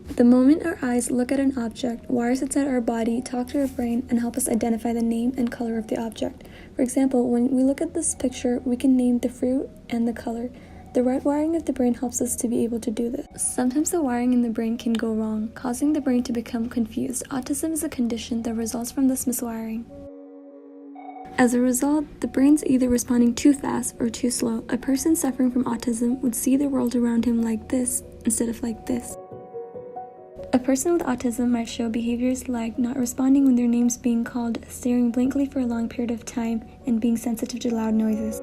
The moment our eyes look at an object, wires inside our body talk to our brain and help us identify the name and color of the object. For example, when we look at this picture, we can name the fruit and the color. The right wiring of the brain helps us to be able to do this. Sometimes the wiring in the brain can go wrong, causing the brain to become confused. Autism is a condition that results from this miswiring. As a result, the brain's either responding too fast or too slow. A person suffering from autism would see the world around him like this instead of like this. A person with autism might show behaviors like not responding when their name's being called, staring blankly for a long period of time, and being sensitive to loud noises.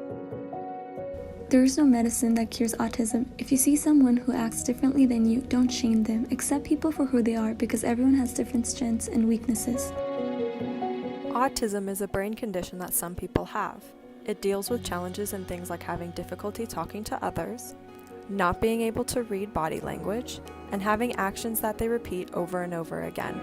There is no medicine that cures autism. If you see someone who acts differently than you, don't shame them. Accept people for who they are because everyone has different strengths and weaknesses. Autism is a brain condition that some people have. It deals with challenges in things like having difficulty talking to others, not being able to read body language, and having actions that they repeat over and over again.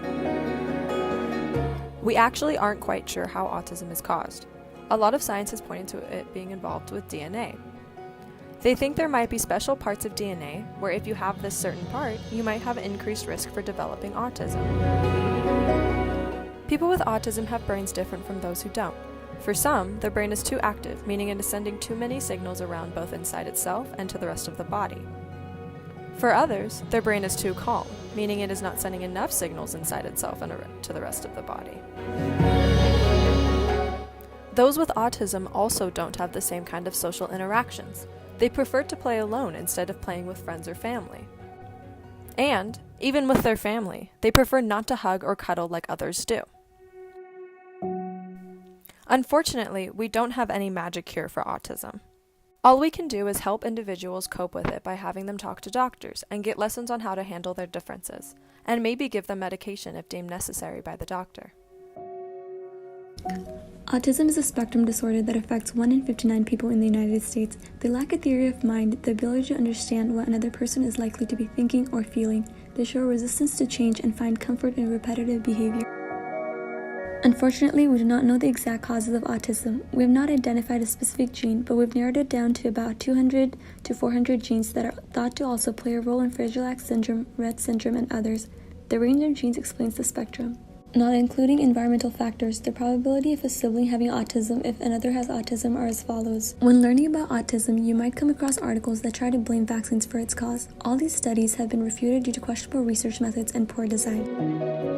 We actually aren't quite sure how autism is caused. A lot of science has pointed to it being involved with DNA. They think there might be special parts of DNA where if you have this certain part, you might have increased risk for developing autism. People with autism have brains different from those who don't. For some, their brain is too active, meaning it is sending too many signals around both inside itself and to the rest of the body. For others, their brain is too calm, meaning it is not sending enough signals inside itself and to the rest of the body. Those with autism also don't have the same kind of social interactions. They prefer to play alone instead of playing with friends or family. And, even with their family, they prefer not to hug or cuddle like others do. Unfortunately, we don't have any magic cure for autism. All we can do is help individuals cope with it by having them talk to doctors and get lessons on how to handle their differences, and maybe give them medication if deemed necessary by the doctor. Autism is a spectrum disorder that affects 1 in 59 people in the United States. They lack a theory of mind, the ability to understand what another person is likely to be thinking or feeling. They show resistance to change and find comfort in repetitive behavior. Unfortunately, we do not know the exact causes of autism. We have not identified a specific gene, but we've narrowed it down to about 200 to 400 genes that are thought to also play a role in Fragile X syndrome, Rett syndrome, and others. The range of genes explains the spectrum. Not including environmental factors, the probability of a sibling having autism if another has autism are as follows. When learning about autism, you might come across articles that try to blame vaccines for its cause. All these studies have been refuted due to questionable research methods and poor design.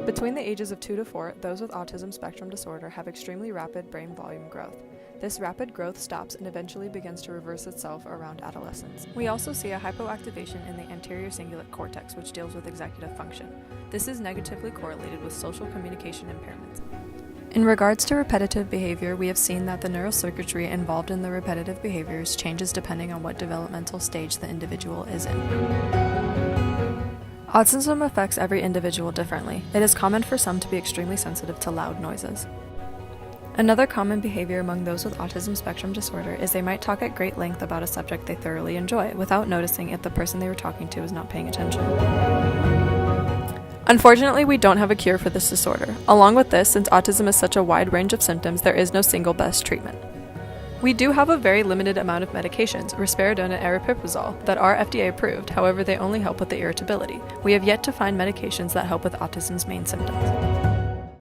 Between the ages of 2 to 4, those with autism spectrum disorder have extremely rapid brain volume growth. This rapid growth stops and eventually begins to reverse itself around adolescence. We also see a hypoactivation in the anterior cingulate cortex, which deals with executive function. This is negatively correlated with social communication impairments. In regards to repetitive behavior, we have seen that the neurocircuitry involved in the repetitive behaviors changes depending on what developmental stage the individual is in. Autism affects every individual differently. It is common for some to be extremely sensitive to loud noises. Another common behavior among those with autism spectrum disorder is they might talk at great length about a subject they thoroughly enjoy without noticing if the person they were talking to is not paying attention. Unfortunately, we don't have a cure for this disorder. Along with this, since autism is such a wide range of symptoms, there is no single best treatment. We do have a very limited amount of medications, risperidone and aripiprazole, that are FDA approved, however they only help with the irritability. We have yet to find medications that help with autism's main symptoms.